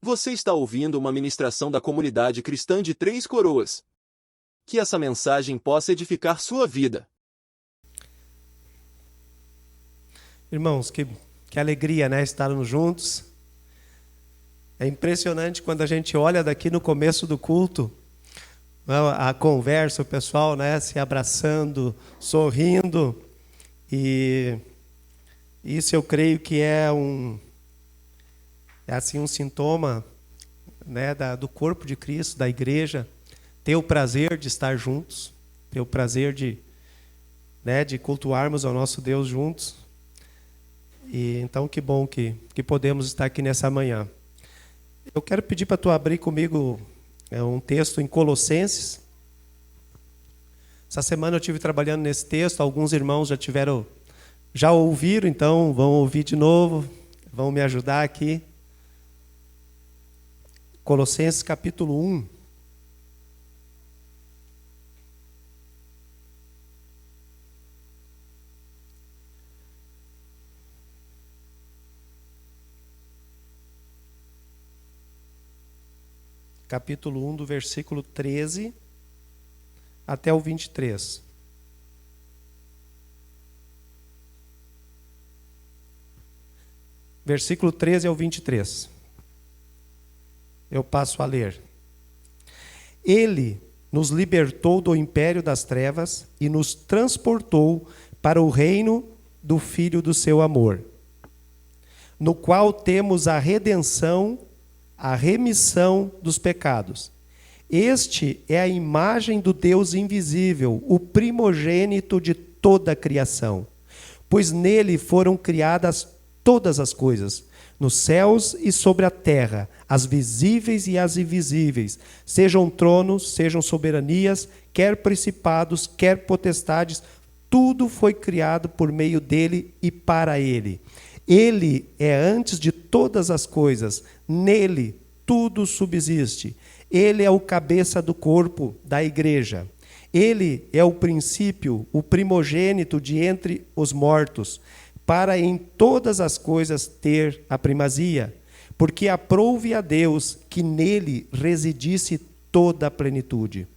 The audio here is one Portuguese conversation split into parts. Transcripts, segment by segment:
Você está ouvindo uma ministração da comunidade cristã de Três Coroas. Que essa mensagem possa edificar sua vida. Irmãos, que alegria, né, estarmos juntos. É impressionante quando a gente olha daqui no começo do culto, a conversa, o pessoal, né, se abraçando, sorrindo. E isso eu creio que é um sintoma, né, do corpo de Cristo, da igreja, ter o prazer de estar juntos, ter o prazer de cultuarmos ao nosso Deus juntos. E então que bom que podemos estar aqui nessa manhã. Eu quero pedir para tu abrir comigo um texto em Colossenses. Essa semana eu estive trabalhando nesse texto, alguns irmãos já ouviram, então vão ouvir de novo, vão me ajudar aqui. Colossenses capítulo 1. Capítulo 1, do versículo 13 até o 23. Versículo 13 ao 23. Eu passo a ler. Ele nos libertou do império das trevas e nos transportou para o reino do Filho do seu amor, no qual temos a redenção, a remissão dos pecados. Este é a imagem do Deus invisível, o primogênito de toda a criação, pois nele foram criadas todas as coisas, nos céus e sobre a terra, as visíveis e as invisíveis, sejam tronos, sejam soberanias, quer principados, quer potestades, tudo foi criado por meio dele e para ele. Ele é antes de todas as coisas, nele tudo subsiste. Ele é o cabeça do corpo da igreja. Ele é o princípio, o primogênito de entre os mortos, para em todas as coisas ter a primazia, porque aprouve a Deus que nele residisse toda a plenitude,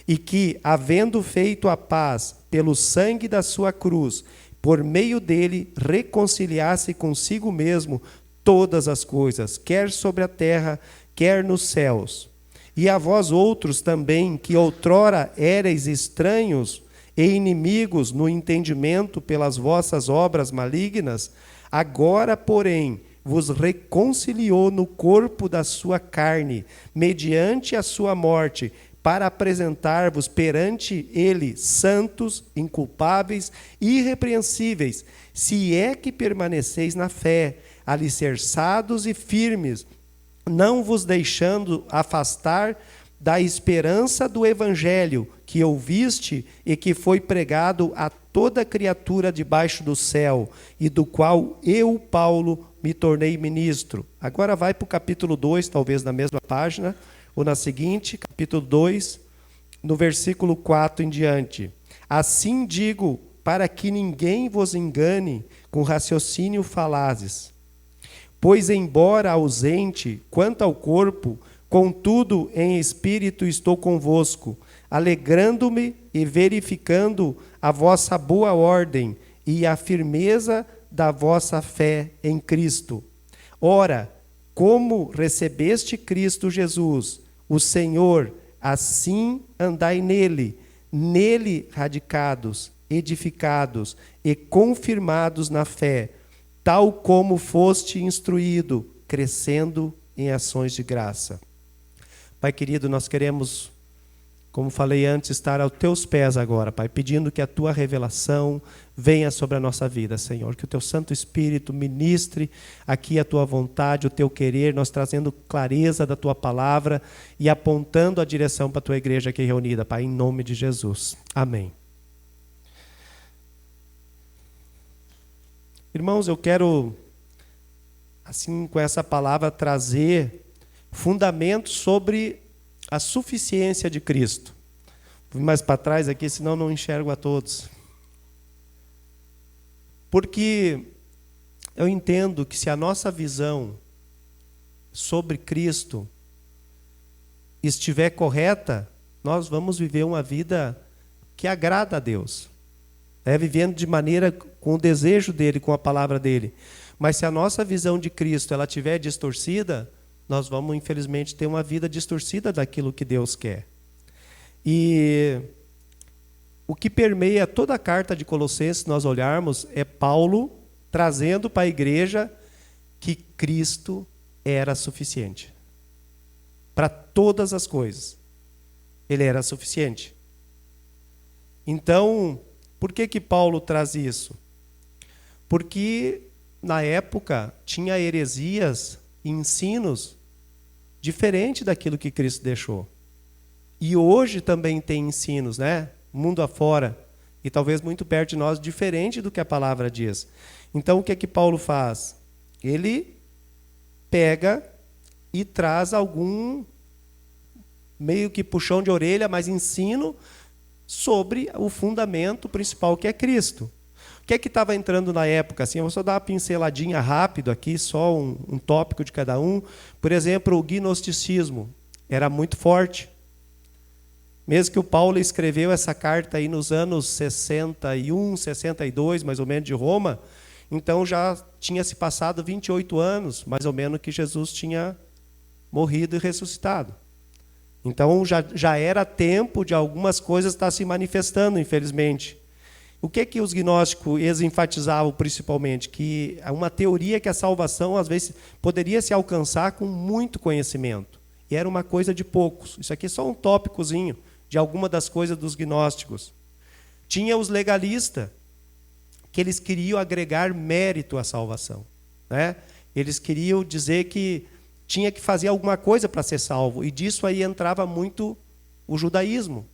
e que, havendo feito a paz pelo sangue da sua cruz, por meio dele reconciliasse consigo mesmo todas as coisas, quer sobre a terra, quer nos céus. E a vós outros também, que outrora éreis estranhos e inimigos no entendimento pelas vossas obras malignas, agora, porém, vos reconciliou no corpo da sua carne, mediante a sua morte, para apresentar-vos perante ele santos, inculpáveis e irrepreensíveis, se é que permaneceis na fé, alicerçados e firmes, não vos deixando afastar da esperança do evangelho que ouviste e que foi pregado a toda criatura debaixo do céu, e do qual eu, Paulo, me tornei ministro. Agora vai para o capítulo 2, talvez na mesma página, ou na seguinte, capítulo 2, no versículo 4 em diante. Assim digo, para que ninguém vos engane com raciocínio falazes. Pois, embora ausente quanto ao corpo, contudo em espírito estou convosco, alegrando-me e verificando a vossa boa ordem e a firmeza da vossa fé em Cristo. Ora, como recebeste Cristo Jesus, o Senhor, assim andai nele, nele radicados, edificados e confirmados na fé, tal como foste instruído, crescendo em ações de graça. Pai querido, nós queremos, como falei antes, estar aos teus pés agora, Pai, pedindo que a tua revelação venha sobre a nossa vida, Senhor, que o teu Santo Espírito ministre aqui a tua vontade, o teu querer, nós trazendo clareza da tua palavra e apontando a direção para a tua igreja aqui reunida, Pai, em nome de Jesus. Amém. Irmãos, eu quero, assim, com essa palavra, trazer fundamentos sobre a suficiência de Cristo. Vou mais para trás aqui, senão não enxergo a todos. Porque eu entendo que se a nossa visão sobre Cristo estiver correta, nós vamos viver uma vida que agrada a Deus. Vivendo de maneira com o desejo dele, com a palavra dele. Mas se a nossa visão de Cristo ela estiver distorcida, nós vamos, infelizmente, ter uma vida distorcida daquilo que Deus quer. E o que permeia toda a carta de Colossenses, se nós olharmos, é Paulo trazendo para a igreja que Cristo era suficiente. Para todas as coisas. Ele era suficiente. Então, por que Paulo traz isso? Porque, na época, tinha heresias e ensinos diferentes daquilo que Cristo deixou. E hoje também tem ensinos, né? Mundo afora, e talvez muito perto de nós, diferente do que a palavra diz. Então, o que Paulo faz? Ele pega e traz algum meio que puxão de orelha, mas ensino sobre o fundamento principal, que é Cristo. O que estava entrando na época? Assim, eu vou só dar uma pinceladinha rápido aqui, só um tópico de cada um. Por exemplo, o gnosticismo era muito forte. Mesmo que o Paulo escreveu essa carta aí nos anos 61, 62, mais ou menos, de Roma, então já tinha se passado 28 anos, mais ou menos, que Jesus tinha morrido e ressuscitado. Então já era tempo de algumas coisas estar se manifestando, infelizmente. O que os gnósticos eles enfatizavam principalmente? Que é uma teoria que a salvação, às vezes, poderia se alcançar com muito conhecimento. E era uma coisa de poucos. Isso aqui é só um tópicozinho de alguma das coisas dos gnósticos. Tinha os legalistas, que eles queriam agregar mérito à salvação. Né? Eles queriam dizer que tinha que fazer alguma coisa para ser salvo. E disso aí entrava muito o judaísmo.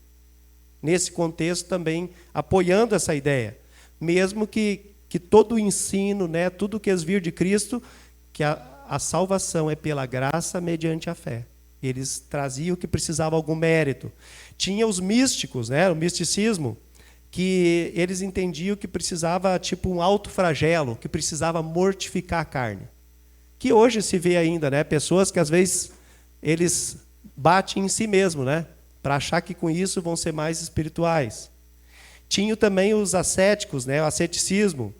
Nesse contexto também apoiando essa ideia. Mesmo que todo o ensino, né, tudo que eles viram de Cristo, que a salvação é pela graça mediante a fé. Eles traziam que precisava algum mérito. Tinha os místicos, né, o misticismo, que eles entendiam que precisava tipo um autoflagelo, que precisava mortificar a carne. Que hoje se vê ainda, né, pessoas que às vezes eles batem em si mesmo, né, para achar que com isso vão ser mais espirituais. Tinha também os ascéticos, né, o asceticismo,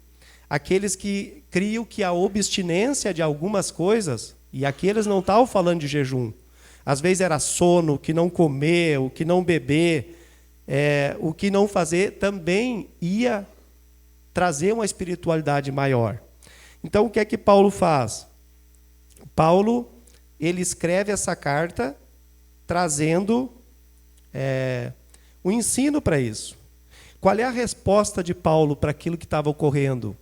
aqueles que criam que a abstinência de algumas coisas, e aqui eles não estavam falando de jejum, às vezes era sono, o que não comer, o que não beber, o que não fazer, também ia trazer uma espiritualidade maior. Então, o que é que Paulo faz? Paulo, ele escreve essa carta trazendo um ensino para isso. Qual é a resposta de Paulo para aquilo que estava ocorrendo?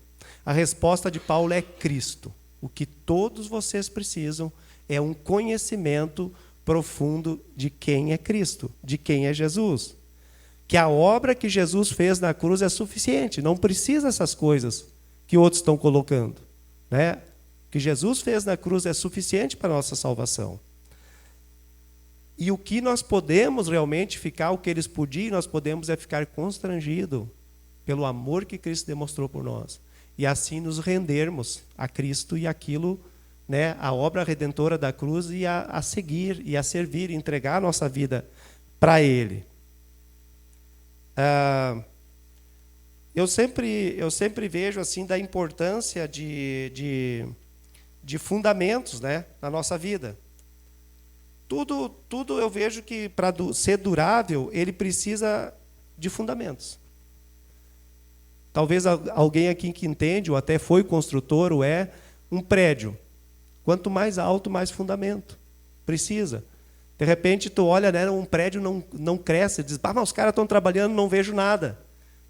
A resposta de Paulo é Cristo. O que todos vocês precisam é um conhecimento profundo de quem é Cristo, de quem é Jesus. Que a obra que Jesus fez na cruz é suficiente, não precisa essas coisas que outros estão colocando. Né? O que Jesus fez na cruz é suficiente para a nossa salvação. E o que nós podemos realmente ficar, o que eles podiam, nós podemos é ficar constrangidos pelo amor que Cristo demonstrou por nós. E assim nos rendermos a Cristo e aquilo, né, a obra redentora da cruz e a seguir, e a servir, entregar a nossa vida para Ele. Eu sempre vejo assim da importância de fundamentos, né, na nossa vida. Tudo eu vejo que para ser durável, ele precisa de fundamentos. Talvez alguém aqui que entende, ou até foi construtor, ou um prédio. Quanto mais alto, mais fundamento. Precisa. De repente, tu olha, né, um prédio não cresce, diz, mas os caras estão trabalhando, não vejo nada.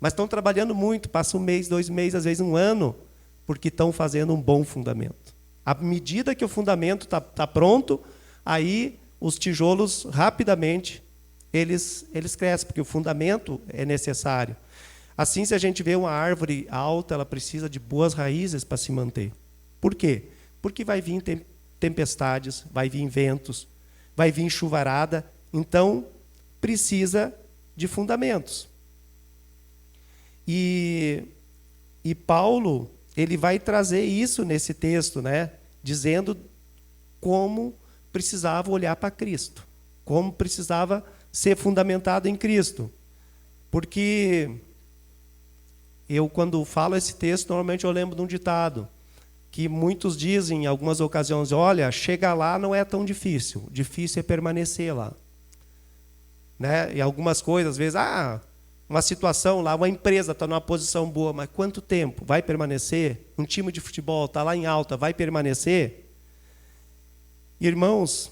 Mas estão trabalhando muito, passa 1 mês, 2 meses, às vezes 1 ano, porque estão fazendo um bom fundamento. À medida que o fundamento está pronto, aí os tijolos, rapidamente, eles crescem, porque o fundamento é necessário. Assim, se a gente vê uma árvore alta, ela precisa de boas raízes para se manter. Por quê? Porque vai vir tempestades, vai vir ventos, vai vir chuvarada, então precisa de fundamentos. E Paulo, ele vai trazer isso nesse texto, né? Dizendo como precisava olhar para Cristo, como precisava ser fundamentado em Cristo. Porque eu, quando falo esse texto, normalmente eu lembro de um ditado, que muitos dizem em algumas ocasiões, olha, chegar lá não é tão difícil, difícil é permanecer lá. Né? E algumas coisas, às vezes, uma situação lá, uma empresa está numa posição boa, mas quanto tempo vai permanecer? Um time de futebol está lá em alta, vai permanecer? Irmãos,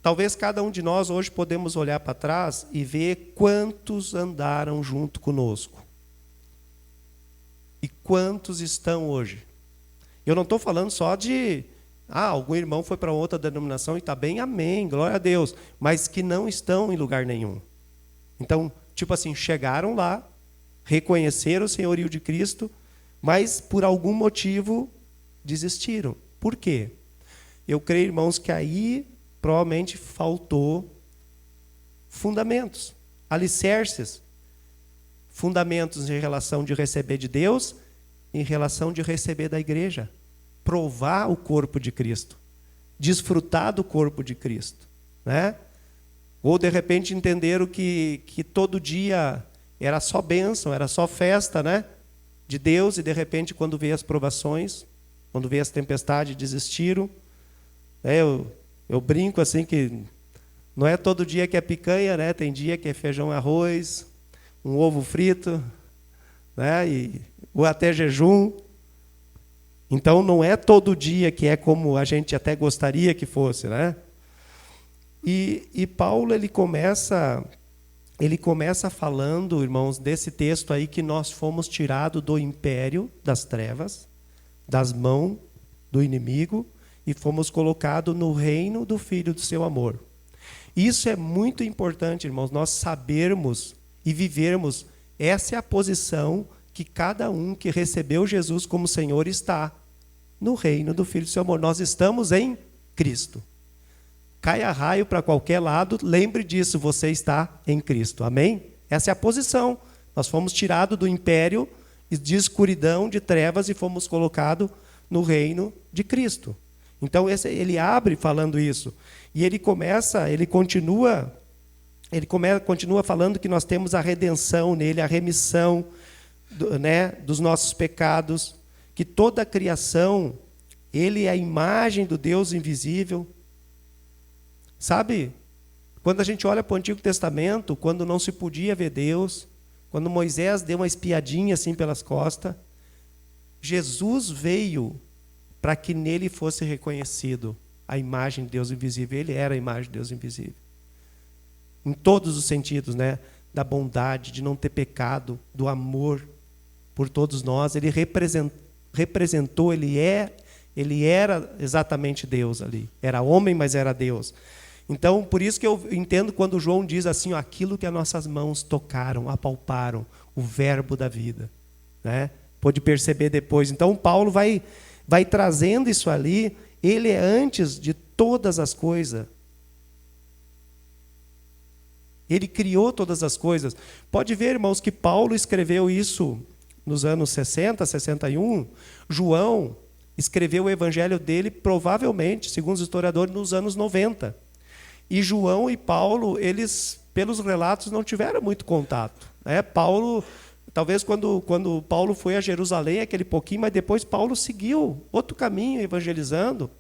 talvez cada um de nós hoje podemos olhar para trás e ver quantos andaram junto conosco. E quantos estão hoje? Eu não estou falando só de, algum irmão foi para outra denominação e está bem, amém, glória a Deus, mas que não estão em lugar nenhum. Então, tipo assim, chegaram lá, reconheceram o senhorio de Cristo, mas por algum motivo desistiram. Por quê? Eu creio, irmãos, que aí provavelmente faltou fundamentos, alicerces. Fundamentos em relação de receber de Deus, em relação de receber da igreja. Provar o corpo de Cristo. Desfrutar do corpo de Cristo. Né? Ou, de repente, entenderam que todo dia era só bênção, era só festa, né? De Deus, e, de repente, quando veio as provações, quando veio as tempestades, desistiram. Eu brinco assim que não é todo dia que é picanha, né? Tem dia que é feijão e arroz, um ovo frito, né? Ou até jejum. Então não é todo dia que é como a gente até gostaria que fosse, né? E Paulo ele começa falando, irmãos, desse texto aí que nós fomos tirados do império das trevas, das mãos do inimigo, e fomos colocados no reino do Filho do seu amor. Isso é muito importante, irmãos, nós sabermos e vivermos. Essa é a posição que cada um que recebeu Jesus como Senhor está, no reino do Filho do seu amor. Nós estamos em Cristo. Caia raio para qualquer lado, lembre disso, você está em Cristo. Amém? Essa é a posição. Nós fomos tirados do império de escuridão, de trevas, e fomos colocados no reino de Cristo. Então ele abre falando isso. E ele continua falando que nós temos a redenção nele, a remissão dos nossos pecados, que toda a criação, ele é a imagem do Deus invisível. Sabe, quando a gente olha para o Antigo Testamento, quando não se podia ver Deus, quando Moisés deu uma espiadinha assim pelas costas, Jesus veio para que nele fosse reconhecido a imagem de Deus invisível. Ele era a imagem de Deus invisível. Em todos os sentidos, né? Da bondade, de não ter pecado, do amor por todos nós. Ele representou, ele era exatamente Deus ali. Era homem, mas era Deus. Então, por isso que eu entendo quando João diz assim, aquilo que as nossas mãos tocaram, apalparam, o verbo da vida. Né? Pode perceber depois. Então, Paulo vai trazendo isso ali. Ele é antes de todas as coisas. Ele criou todas as coisas. Pode ver, irmãos, que Paulo escreveu isso nos anos 60, 61. João escreveu o evangelho dele, provavelmente, segundo os historiadores, nos anos 90. E João e Paulo, eles, pelos relatos, não tiveram muito contato. Paulo, talvez quando Paulo foi a Jerusalém, aquele pouquinho, mas depois Paulo seguiu outro caminho, evangelizando.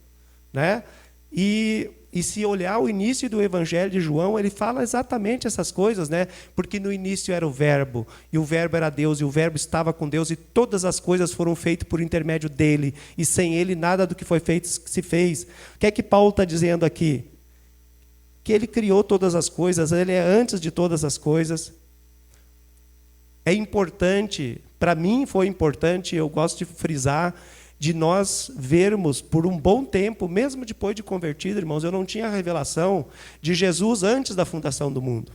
Né? E se olhar o início do evangelho de João, ele fala exatamente essas coisas, né? Porque no início era o verbo, e o verbo era Deus, e o verbo estava com Deus, e todas as coisas foram feitas por intermédio dele, e sem ele nada do que foi feito se fez. O que é que Paulo está dizendo aqui? Que ele criou todas as coisas, ele é antes de todas as coisas. É importante, para mim foi importante, eu gosto de frisar, de nós vermos por um bom tempo, mesmo depois de convertido, irmãos, eu não tinha a revelação de Jesus antes da fundação do mundo.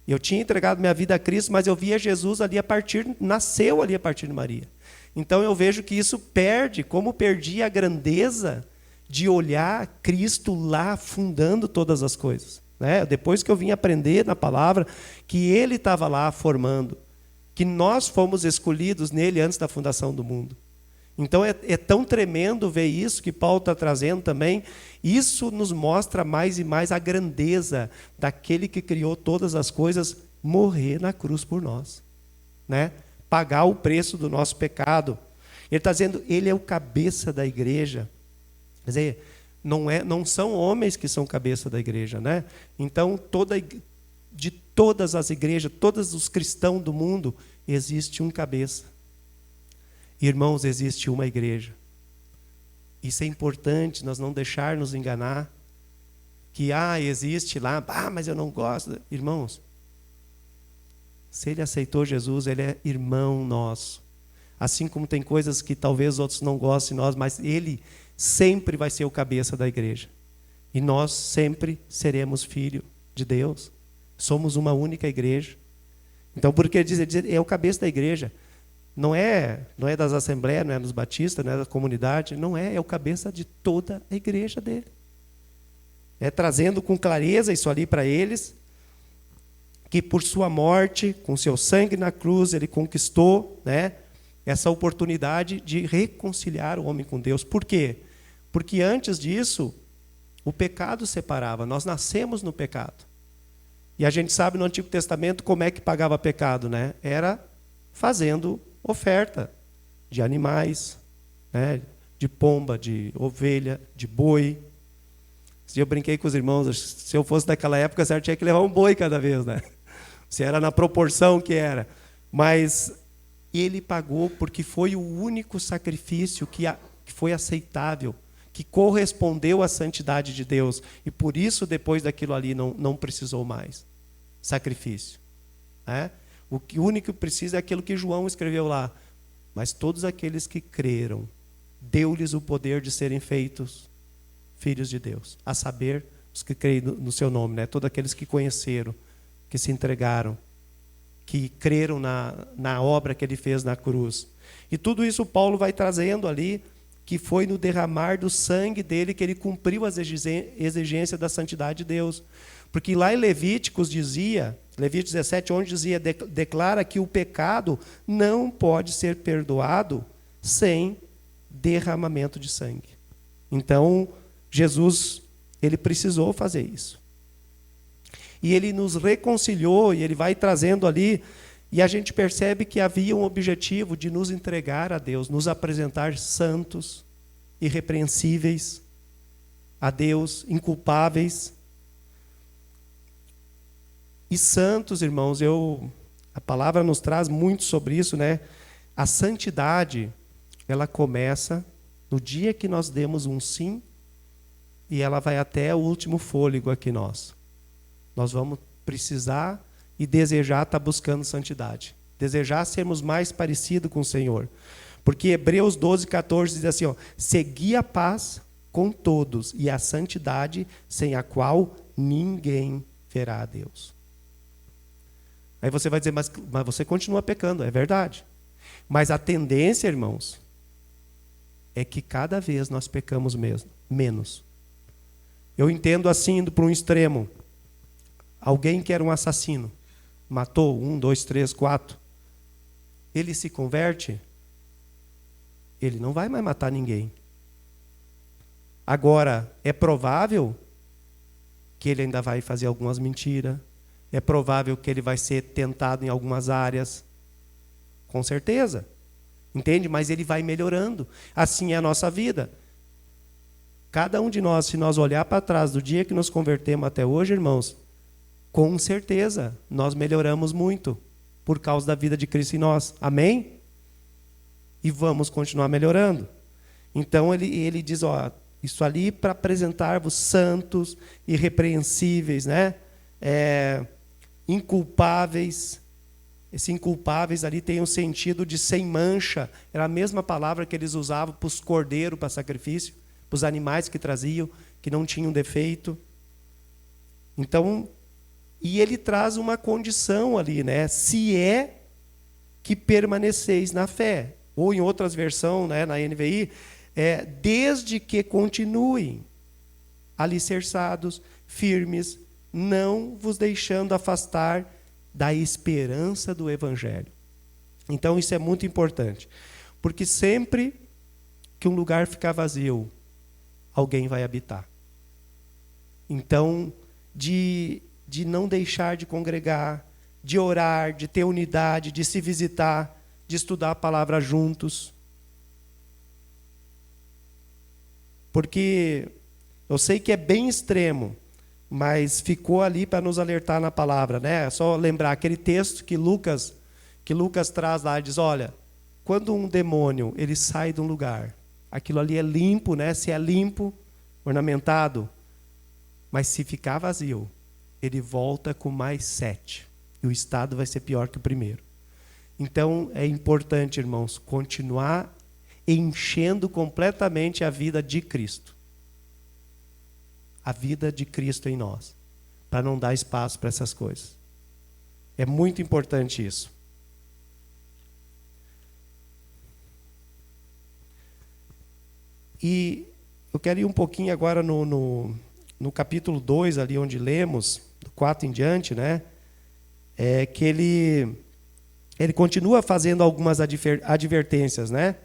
Eu tinha entregado minha vida a Cristo, mas eu via Jesus ali nasceu ali a partir de Maria. Então eu vejo que isso como perdia a grandeza de olhar Cristo lá fundando todas as coisas. Né? Depois que eu vim aprender na palavra, que ele estava lá formando. que nós fomos escolhidos nele antes da fundação do mundo. Então é tão tremendo ver isso que Paulo está trazendo também. Isso nos mostra mais e mais a grandeza daquele que criou todas as coisas morrer na cruz por nós, né? Pagar o preço do nosso pecado. Ele está dizendo, ele é o cabeça da igreja. Quer dizer, não são homens que são cabeça da igreja, né? Então, de todas as igrejas, todos os cristãos do mundo, existe um cabeça. Irmãos, existe uma igreja. Isso é importante, nós não deixarmos enganar. Que, existe lá, mas eu não gosto. Irmãos, se ele aceitou Jesus, ele é irmão nosso. Assim como tem coisas que talvez outros não gostem de nós, mas ele sempre vai ser o cabeça da igreja. E nós sempre seremos filho de Deus. Somos uma única igreja. Então, porque ele diz, é o cabeça da igreja. Não é das assembleias, não é dos batistas, não é da comunidade, não é o cabeça de toda a igreja dele. É trazendo com clareza isso ali para eles, que por sua morte, com seu sangue na cruz, ele conquistou, né, essa oportunidade de reconciliar o homem com Deus. Por quê? Porque antes disso, o pecado separava, nós nascemos no pecado. E a gente sabe no Antigo Testamento como é que pagava pecado, né? Era fazendo oferta de animais, né? De pomba, de ovelha, de boi. Se eu brinquei com os irmãos, se eu fosse daquela época, certo, tinha que levar um boi cada vez, né? Se era na proporção que era. Mas ele pagou porque foi o único sacrifício que foi aceitável, que correspondeu à santidade de Deus. E por isso, depois daquilo ali, não precisou mais sacrifício, né? O único que precisa é aquilo que João escreveu lá. Mas todos aqueles que creram, deu-lhes o poder de serem feitos filhos de Deus. A saber, os que creem no seu nome, né? Todos aqueles que conheceram, que se entregaram, que creram na obra que ele fez na cruz. E tudo isso Paulo vai trazendo ali, que foi no derramar do sangue dele que ele cumpriu as exigências da santidade de Deus. Porque lá em Levíticos 17, onde dizia, declara que o pecado não pode ser perdoado sem derramamento de sangue. Então, Jesus, ele precisou fazer isso. E ele nos reconciliou, e ele vai trazendo ali, e a gente percebe que havia um objetivo de nos entregar a Deus, nos apresentar santos, irrepreensíveis a Deus, inculpáveis. E santos, irmãos, a palavra nos traz muito sobre isso, né? A santidade, ela começa no dia que nós demos um sim, e ela vai até o último fôlego aqui nós. Nós vamos precisar e desejar estar buscando santidade. Desejar sermos mais parecidos com o Senhor. Porque Hebreus 12, 14 diz assim, segui a paz com todos e a santidade sem a qual ninguém verá a Deus. Aí você vai dizer, mas você continua pecando, é verdade. Mas a tendência, irmãos, é que cada vez nós pecamos menos. Eu entendo assim, indo para um extremo. Alguém que era um assassino, matou 1, 2, 3, 4. Ele se converte, ele não vai mais matar ninguém. Agora, é provável que ele ainda vai fazer algumas mentiras. É provável que ele vai ser tentado em algumas áreas. Com certeza. Entende? Mas ele vai melhorando. Assim é a nossa vida. Cada um de nós, se nós olhar para trás do dia que nos convertemos até hoje, irmãos, com certeza nós melhoramos muito por causa da vida de Cristo em nós. Amém? E vamos continuar melhorando. Então ele diz, isso ali para apresentar-vos santos, irrepreensíveis, né? Inculpáveis. Esse inculpáveis ali tem um sentido de sem mancha. Era a mesma palavra que eles usavam para os cordeiros, para sacrifício, para os animais que traziam, que não tinham defeito. Então, e ele traz uma condição ali, né? Se é que permaneceis na fé. Ou em outras versões, né, na NVI, desde que continuem alicerçados, firmes, não vos deixando afastar da esperança do Evangelho. Então isso é muito importante. Porque sempre que um lugar ficar vazio, alguém vai habitar. Então, de não deixar de congregar, de orar, de ter unidade, de se visitar, de estudar a palavra juntos. Porque eu sei que é bem extremo, mas ficou ali para nos alertar na palavra, né? É só lembrar aquele texto que Lucas traz lá, diz, olha, quando um demônio ele sai de um lugar, aquilo ali é limpo, né? Se é limpo, ornamentado, mas se ficar vazio, ele volta com mais 7. E o estado vai ser pior que o primeiro. Então, é importante, irmãos, continuar enchendo completamente a vida de Cristo. A vida de Cristo em nós. Para não dar espaço para essas coisas. É muito importante isso. E eu quero ir um pouquinho agora no capítulo 2, ali onde lemos, do 4 em diante, né? É que ele continua fazendo algumas advertências, né?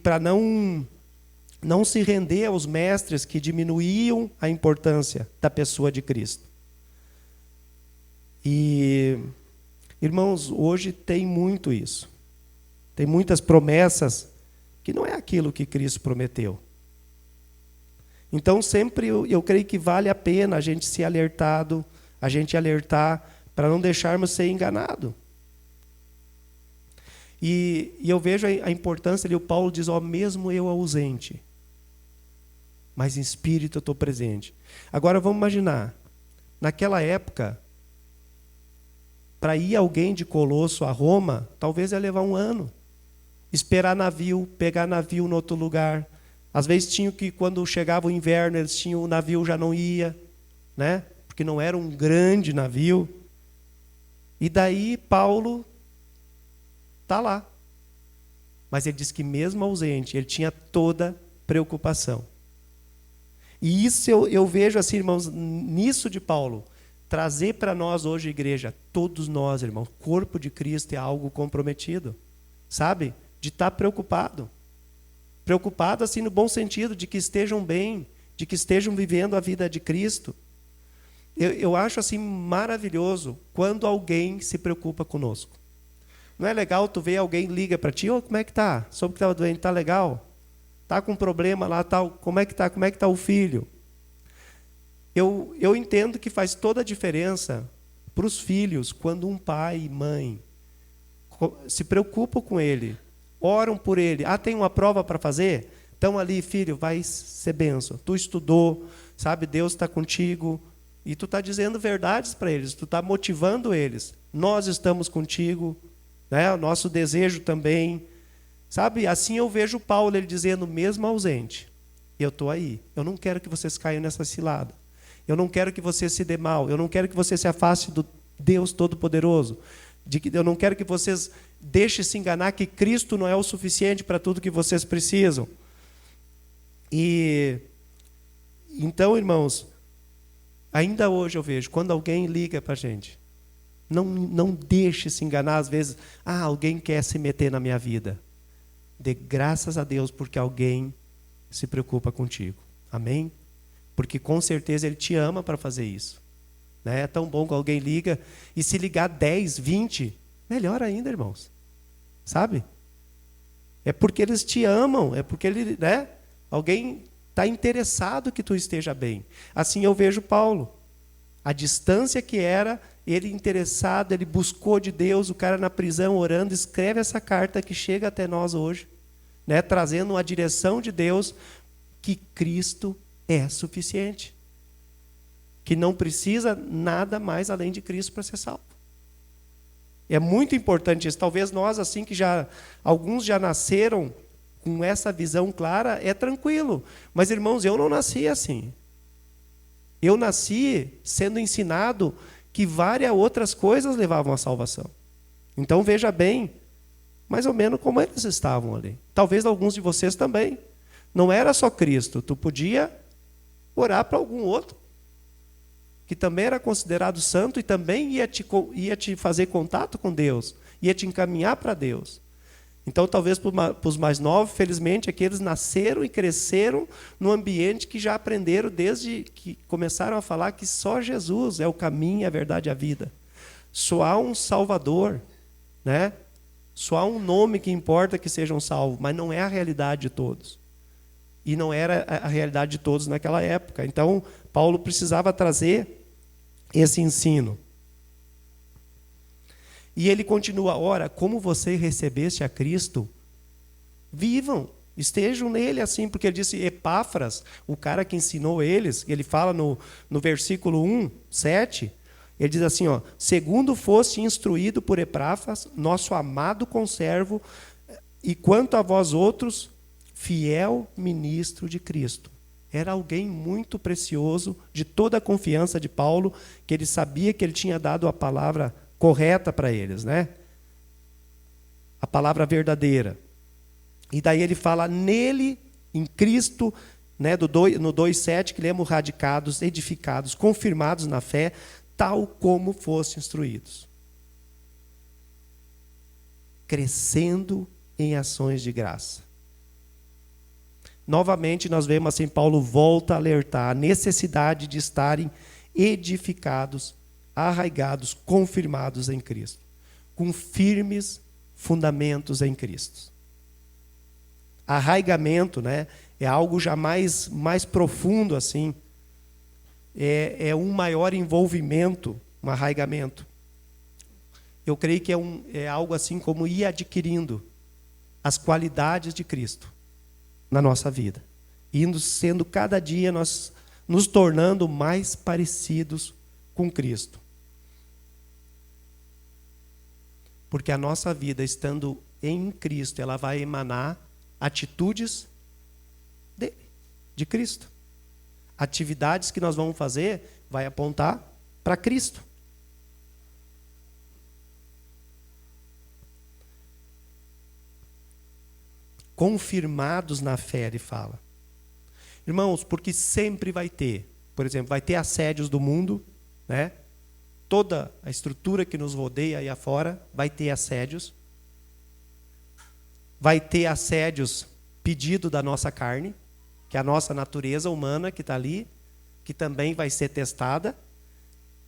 Para não se render aos mestres que diminuíam a importância da pessoa de Cristo. E, irmãos, hoje tem muito isso. Tem muitas promessas que não é aquilo que Cristo prometeu. Então, sempre eu creio que vale a pena a gente ser alertado, a gente alertar, para não deixarmos ser enganados. E eu vejo a importância ali, o Paulo diz, mesmo eu ausente, mas em espírito eu estou presente. Agora vamos imaginar, naquela época, para ir alguém de Colosso a Roma, talvez ia levar 1 ano. Esperar navio, pegar navio no outro lugar. Às vezes tinham que, quando chegava o inverno, o navio já não ia, né? Porque não era um grande navio. E daí Paulo está lá. Mas ele diz que mesmo ausente, ele tinha toda preocupação. E isso eu vejo assim, irmãos, nisso de Paulo, trazer para nós hoje, igreja, todos nós, irmãos, corpo de Cristo é algo comprometido. Sabe? De estar preocupado. Preocupado assim no bom sentido, de que estejam bem, de que estejam vivendo a vida de Cristo. Eu acho assim maravilhoso quando alguém se preocupa conosco. Não é legal tu ver alguém liga para ti, como é que tá? Soube que estava doente, tá legal? Tá com problema lá, tal, como é que tá o filho? Eu entendo que faz toda a diferença para os filhos quando um pai e mãe se preocupam com ele, oram por ele. Tem uma prova para fazer? Então ali, filho, vai ser bênção. Tu estudou, sabe, Deus está contigo. E tu está dizendo verdades para eles, tu está motivando eles. Nós estamos contigo, né? O nosso desejo também. Sabe, assim eu vejo Paulo, ele dizendo, mesmo ausente, eu estou aí. Eu não quero que vocês caiam nessa cilada. Eu não quero que você se dê mal. Eu não quero que você se afaste do Deus Todo-Poderoso. Eu não quero que vocês deixem se enganar que Cristo não é o suficiente para tudo que vocês precisam. E então, irmãos, ainda hoje eu vejo, quando alguém liga para a gente, não deixe se enganar às vezes. Alguém quer se meter na minha vida. Dê graças a Deus porque alguém se preocupa contigo. Amém? Porque com certeza Ele te ama para fazer isso. Né? É tão bom que alguém liga, e se ligar 10, 20, melhor ainda, irmãos. Sabe? É porque eles te amam, é porque alguém está interessado que tu esteja bem. Assim eu vejo Paulo. A distância que era, ele interessado, ele buscou de Deus, o cara na prisão orando, escreve essa carta que chega até nós hoje, né? Trazendo a direção de Deus, que Cristo é suficiente. Que não precisa nada mais além de Cristo para ser salvo. É muito importante isso. Talvez nós, assim, que alguns já nasceram com essa visão clara, é tranquilo. Mas, irmãos, eu não nasci assim. Eu nasci sendo ensinado que várias outras coisas levavam à salvação. Então, veja bem, mais ou menos como eles estavam ali. Talvez alguns de vocês também. Não era só Cristo. Tu podia orar para algum outro, que também era considerado santo e também ia te fazer contato com Deus. ia te encaminhar para Deus. Então, talvez para os mais novos, felizmente, aqueles nasceram e cresceram num ambiente que já aprenderam desde que começaram a falar que só Jesus é o caminho, a verdade e a vida. Só há um Salvador, né? Só há um nome que importa que sejam salvos, mas não é a realidade de todos. E não era a realidade de todos naquela época. Então, Paulo precisava trazer esse ensino. E ele continua, ora, como você recebeste a Cristo, vivam, estejam nele assim, porque ele disse, Epáfras, o cara que ensinou eles, ele fala no versículo 1, 7, ele diz assim, ó, segundo foste instruído por Epáfras, nosso amado conservo, e quanto a vós outros, fiel ministro de Cristo. Era alguém muito precioso, de toda a confiança de Paulo, que ele sabia que ele tinha dado a palavra correta para eles, né? A palavra verdadeira. E daí ele fala nele, em Cristo, né, no 2,7, que lemos radicados, edificados, confirmados na fé, tal como fossem instruídos. Crescendo em ações de graça. Novamente nós vemos assim, Paulo volta a alertar a necessidade de estarem edificados, arraigados, confirmados em Cristo, com firmes fundamentos em Cristo. Arraigamento, né, é algo já mais profundo assim, é um maior envolvimento, um arraigamento. Eu creio que é algo assim como ir adquirindo as qualidades de Cristo na nossa vida, sendo cada dia nós nos tornando mais parecidos com Cristo. Porque a nossa vida, estando em Cristo, ela vai emanar atitudes dele, de Cristo. Atividades que nós vamos fazer vai apontar para Cristo. Confirmados na fé, ele fala. Irmãos, porque sempre vai ter, por exemplo, vai ter assédios do mundo, né? Toda a estrutura que nos rodeia aí afora vai ter assédios. Vai ter assédios pedido da nossa carne, que é a nossa natureza humana que está ali, que também vai ser testada.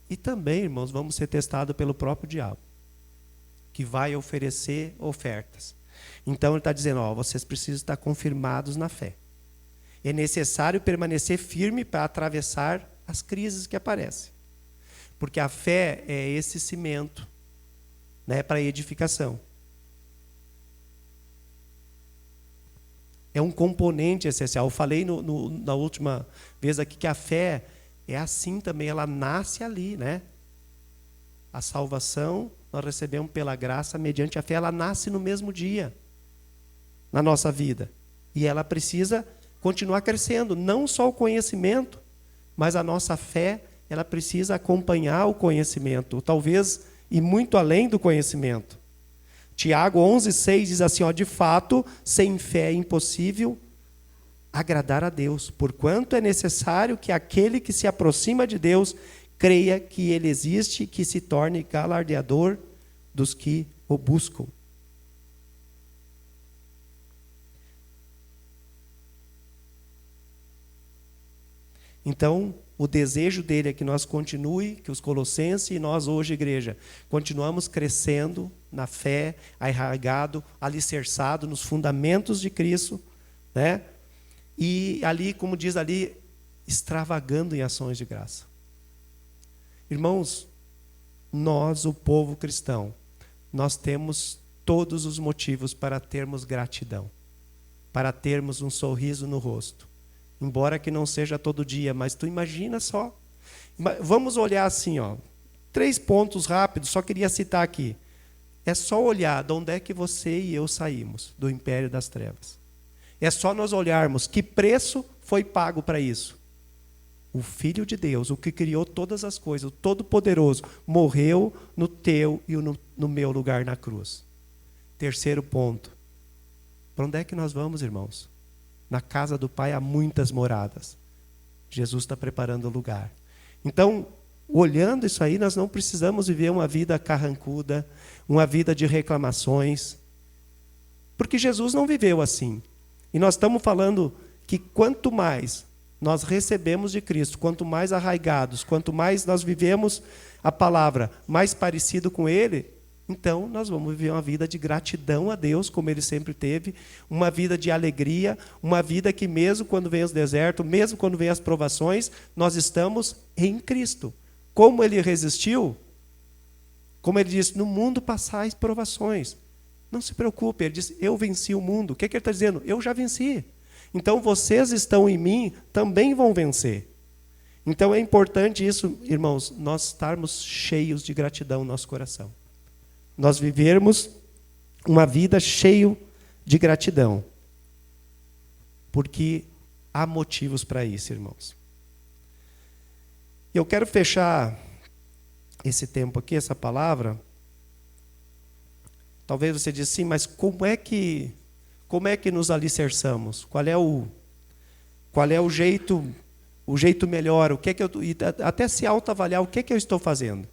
E também, irmãos, vamos ser testados pelo próprio diabo, que vai oferecer ofertas. Então ele está dizendo, ó, vocês precisam estar confirmados na fé. É necessário permanecer firme para atravessar as crises que aparecem. Porque a fé é esse cimento, né, para a edificação. É um componente essencial. Eu falei na última vez aqui que a fé é assim também, ela nasce ali, né? A salvação nós recebemos pela graça mediante a fé, ela nasce no mesmo dia na nossa vida. E ela precisa continuar crescendo, não só o conhecimento, mas a nossa fé, ela precisa acompanhar o conhecimento, talvez e muito além do conhecimento. Tiago 11,6 diz assim, ó, de fato, sem fé é impossível agradar a Deus, porquanto é necessário que aquele que se aproxima de Deus creia que ele existe e que se torne galardeador dos que o buscam. Então, o desejo dele é que nós continue, que os colossenses e nós hoje, igreja, continuamos crescendo na fé, arraigado, alicerçado nos fundamentos de Cristo, né? E ali, como diz ali, extravagando em ações de graça. Irmãos, nós, o povo cristão, nós temos todos os motivos para termos gratidão, para termos um sorriso no rosto. Embora que não seja todo dia, mas tu imagina só. Vamos olhar assim, ó, 3 pontos rápidos, só queria citar aqui. É só olhar de onde é que você e eu saímos, do império das trevas. É só nós olharmos que preço foi pago para isso. O Filho de Deus, o que criou todas as coisas, o Todo-Poderoso, morreu no teu e no meu lugar na cruz. 3º ponto. Para onde é que nós vamos, irmãos? Na casa do Pai há muitas moradas. Jesus está preparando o lugar. Então, olhando isso aí, nós não precisamos viver uma vida carrancuda, uma vida de reclamações, porque Jesus não viveu assim. E nós estamos falando que quanto mais nós recebemos de Cristo, quanto mais arraigados, quanto mais nós vivemos a palavra mais parecido com Ele, então nós vamos viver uma vida de gratidão a Deus, como Ele sempre teve, uma vida de alegria, uma vida que mesmo quando vem os desertos, mesmo quando vem as provações, nós estamos em Cristo. Como Ele resistiu? Como Ele disse, no mundo passais provações. Não se preocupe, Ele disse, eu venci o mundo. O que Ele está dizendo? Eu já venci. Então vocês estão em mim, também vão vencer. Então é importante isso, irmãos, nós estarmos cheios de gratidão no nosso coração. Nós vivermos uma vida cheia de gratidão. Porque há motivos para isso, irmãos. E eu quero fechar esse tempo aqui, essa palavra. Talvez você diga assim, mas como é que nos alicerçamos? Qual é o jeito melhor? O que é que até se autoavaliar, o que é que eu estou fazendo?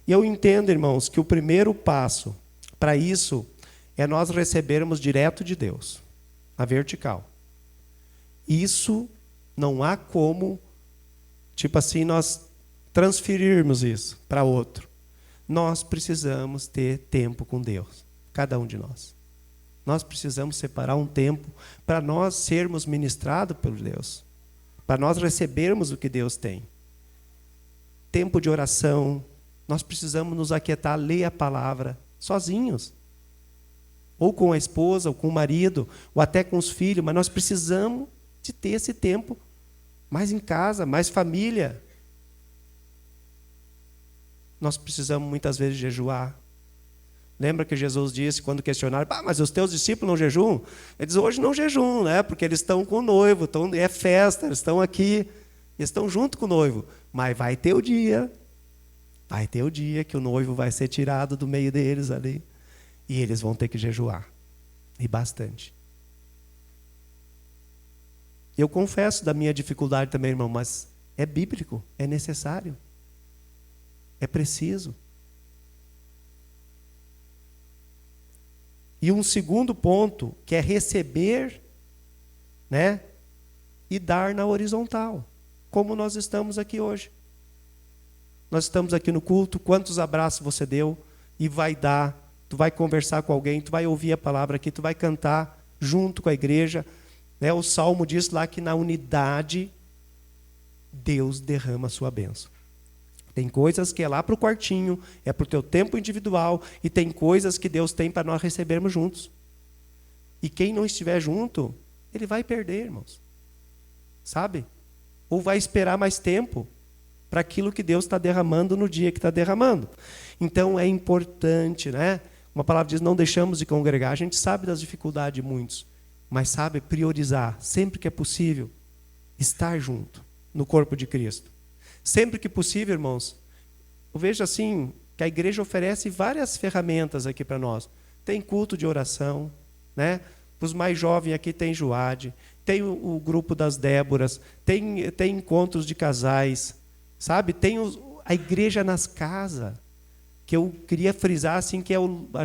E eu entendo, irmãos, que o primeiro passo para isso é nós recebermos direto de Deus, a vertical. Isso não há como, tipo assim, nós transferirmos isso para outro. Nós precisamos ter tempo com Deus, cada um de nós. Nós precisamos separar um tempo para nós sermos ministrados por Deus, para nós recebermos o que Deus tem. Tempo de oração, nós precisamos nos aquietar, ler a palavra sozinhos, ou com a esposa, ou com o marido, ou até com os filhos, mas nós precisamos de ter esse tempo mais em casa, mais família. Nós precisamos muitas vezes jejuar. Lembra que Jesus disse, quando questionaram, mas os teus discípulos não jejuam? Ele diz, hoje não jejuam, né? Porque eles estão com o noivo, é festa, eles estão aqui, eles estão junto com o noivo. Mas vai ter o dia que o noivo vai ser tirado do meio deles ali, e eles vão ter que jejuar, e bastante. Eu confesso da minha dificuldade também, irmão, mas é bíblico, é necessário, é preciso. E um segundo ponto, que é receber, né, e dar na horizontal, como nós estamos aqui hoje. Nós estamos aqui no culto, quantos abraços você deu e vai dar, tu vai conversar com alguém, tu vai ouvir a palavra aqui, tu vai cantar junto com a igreja. Né? O Salmo diz lá que na unidade Deus derrama a sua bênção. Tem coisas que é lá para o quartinho, é para o teu tempo individual, e tem coisas que Deus tem para nós recebermos juntos. E quem não estiver junto, ele vai perder, irmãos. Sabe? Ou vai esperar mais tempo para aquilo que Deus está derramando no dia que está derramando. Então é importante, né? Uma palavra diz, não deixamos de congregar. A gente sabe das dificuldades de muitos, mas sabe priorizar, sempre que é possível, estar junto no corpo de Cristo. Sempre que possível, irmãos, eu vejo assim, que a igreja oferece várias ferramentas aqui para nós. Tem culto de oração, né? Para os mais jovens aqui tem Joade, tem o grupo das Déboras, tem encontros de casais, sabe? Tem a igreja nas casas, que eu queria frisar assim, que é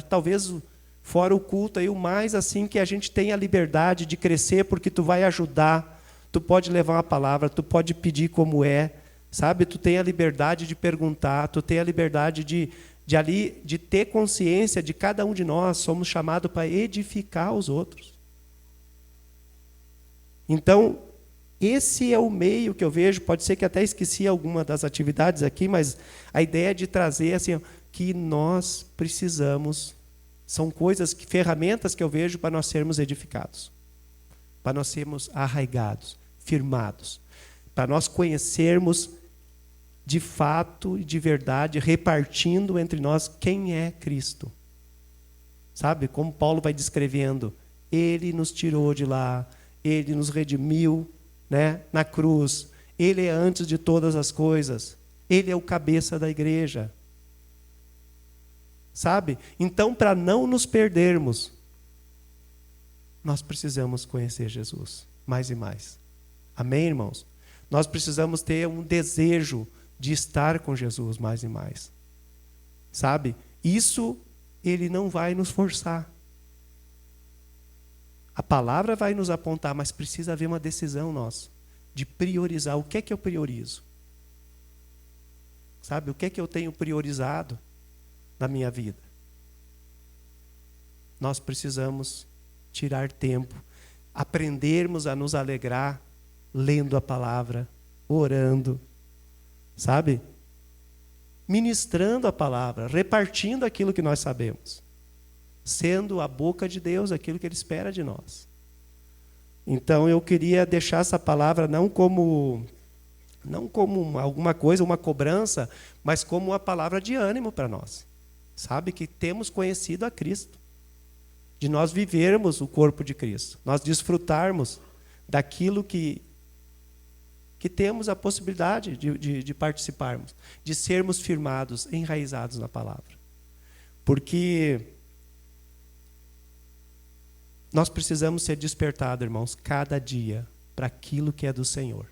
talvez fora o culto aí o mais assim que a gente tem a liberdade de crescer, porque tu vai ajudar, tu pode levar uma palavra, tu pode pedir como é, sabe? Tu tem a liberdade de perguntar, tu tem a liberdade de ter consciência de cada um de nós somos chamados para edificar os outros. Então, esse é o meio que eu vejo, pode ser que até esqueci alguma das atividades aqui, mas a ideia é de trazer assim, que nós precisamos, são ferramentas que eu vejo para nós sermos edificados, para nós sermos arraigados, firmados, para nós conhecermos de fato e de verdade, repartindo entre nós quem é Cristo. Sabe, como Paulo vai descrevendo, Ele nos tirou de lá, Ele nos redimiu, né, na cruz, Ele é antes de todas as coisas, Ele é o cabeça da igreja. Sabe? Então, para não nos perdermos, nós precisamos conhecer Jesus mais e mais. Amém, irmãos? Nós precisamos ter um desejo de estar com Jesus mais e mais. Sabe? Isso Ele não vai nos forçar. A palavra vai nos apontar, mas precisa haver uma decisão nossa de priorizar. O que é que eu priorizo? Sabe? O que é que eu tenho priorizado na minha vida? Nós precisamos tirar tempo, aprendermos a nos alegrar lendo a palavra, orando, sabe? Ministrando a palavra, repartindo aquilo que nós sabemos, sendo a boca de Deus aquilo que Ele espera de nós. Então eu queria deixar essa palavra não como alguma coisa, uma cobrança, mas como uma palavra de ânimo para nós. Sabe? Que temos conhecido a Cristo. De nós vivermos o corpo de Cristo. Nós desfrutarmos daquilo que temos a possibilidade de participarmos. De sermos firmados, enraizados na palavra. Porque nós precisamos ser despertados, irmãos, cada dia para aquilo que é do Senhor.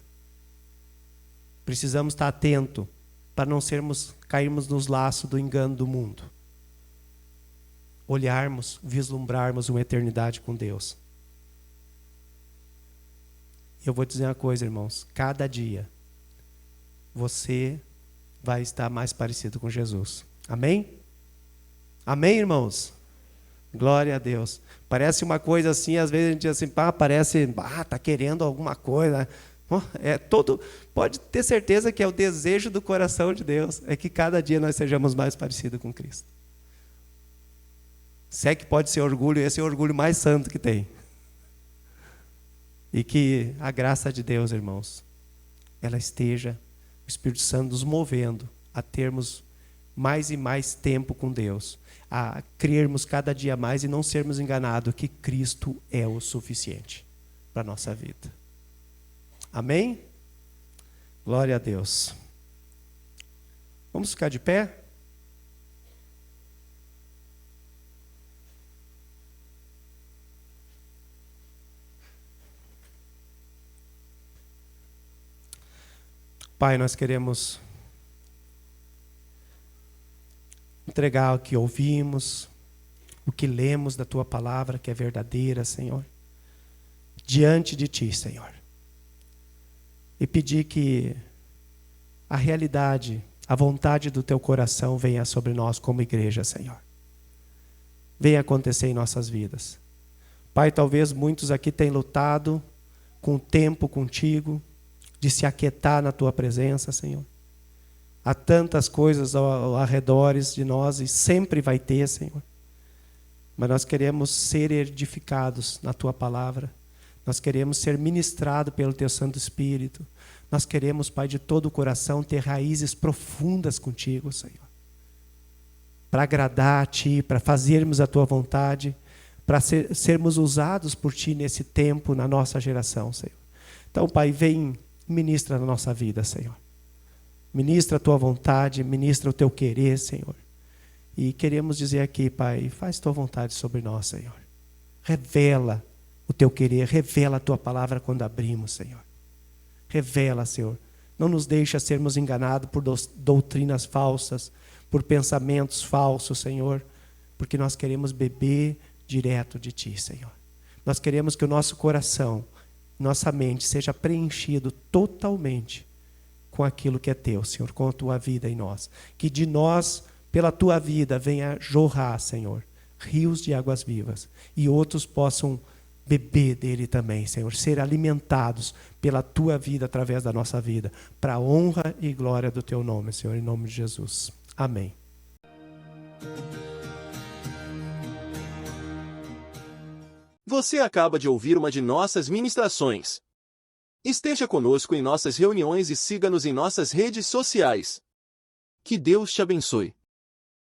Precisamos estar atentos para não cairmos nos laços do engano do mundo. Olharmos, vislumbrarmos uma eternidade com Deus. Eu vou dizer uma coisa, irmãos. Cada dia você vai estar mais parecido com Jesus. Amém? Amém, irmãos? Glória a Deus. Parece uma coisa assim, às vezes a gente diz assim, está querendo alguma coisa. Pode ter certeza que é o desejo do coração de Deus, é que cada dia nós sejamos mais parecidos com Cristo. Se é que pode ser orgulho, esse é o orgulho mais santo que tem. E que a graça de Deus, irmãos, ela esteja, o Espírito Santo nos movendo a termos mais e mais tempo com Deus, a crermos cada dia mais e não sermos enganados que Cristo é o suficiente para a nossa vida. Amém? Glória a Deus. Vamos ficar de pé? Pai, nós queremos entregar o que ouvimos, o que lemos da Tua palavra, que é verdadeira, Senhor, diante de Ti, Senhor. E pedir que a realidade, a vontade do Teu coração venha sobre nós como igreja, Senhor. Venha acontecer em nossas vidas. Pai, talvez muitos aqui tenham lutado com o tempo contigo, de se aquietar na Tua presença, Senhor. Há tantas coisas ao redor de nós e sempre vai ter, Senhor. Mas nós queremos ser edificados na Tua palavra. Nós queremos ser ministrados pelo Teu Santo Espírito. Nós queremos, Pai, de todo o coração, ter raízes profundas contigo, Senhor. Para agradar a Ti, para fazermos a Tua vontade, para sermos usados por Ti nesse tempo, na nossa geração, Senhor. Então, Pai, vem, ministra na nossa vida, Senhor. Ministra a Tua vontade, ministra o Teu querer, Senhor. E queremos dizer aqui, Pai, faz Tua vontade sobre nós, Senhor. Revela o Teu querer, revela a Tua palavra quando abrimos, Senhor. Revela, Senhor. Não nos deixa sermos enganados por doutrinas falsas, por pensamentos falsos, Senhor, porque nós queremos beber direto de Ti, Senhor. Nós queremos que o nosso coração, nossa mente seja preenchido totalmente com aquilo que é Teu, Senhor, com a Tua vida em nós. Que de nós, pela Tua vida, venha jorrar, Senhor, rios de águas vivas. E outros possam beber dele também, Senhor. Ser alimentados pela Tua vida, através da nossa vida. Para a honra e glória do Teu nome, Senhor, em nome de Jesus. Amém. Você acaba de ouvir uma de nossas ministrações. Esteja conosco em nossas reuniões e siga-nos em nossas redes sociais. Que Deus te abençoe.